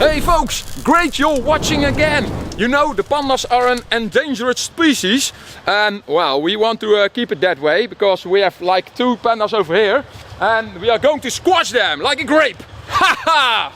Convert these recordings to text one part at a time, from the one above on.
Hey folks, great you're watching again. You know the pandas are an endangered species and well, we want to keep it that way because we have like 2 pandas over here and we are going to squash them like a grape. Ha ha!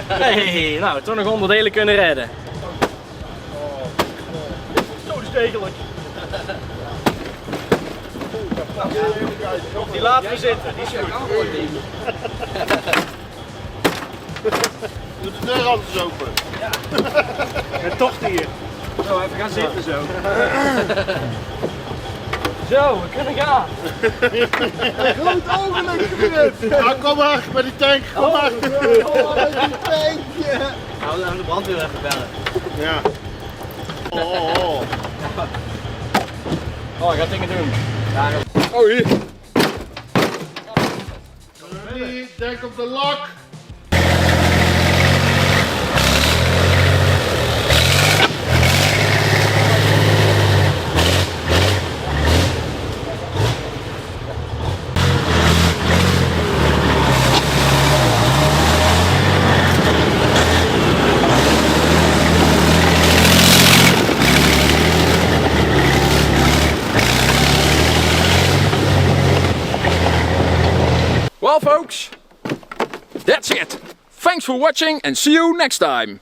Hey, nou, toch nog onderdelen kunnen redden. Zo stekelijk. Die laten we zitten, die is goed. Doe de deur anders open. Ja. En toch hier. Zo, even gaan zitten zo. Zo, we kunnen gaan. Groot ogenblik. Ja, kom maar, met die tank. Kom maar. Oh, met die tankje. Nou, we gaan de brandweer even bellen. Ja. Oh. Oh, ik ga dingen doen. Oh hier. Ready, denk op de lok. Well folks, that's it. Thanks for watching and see you next time.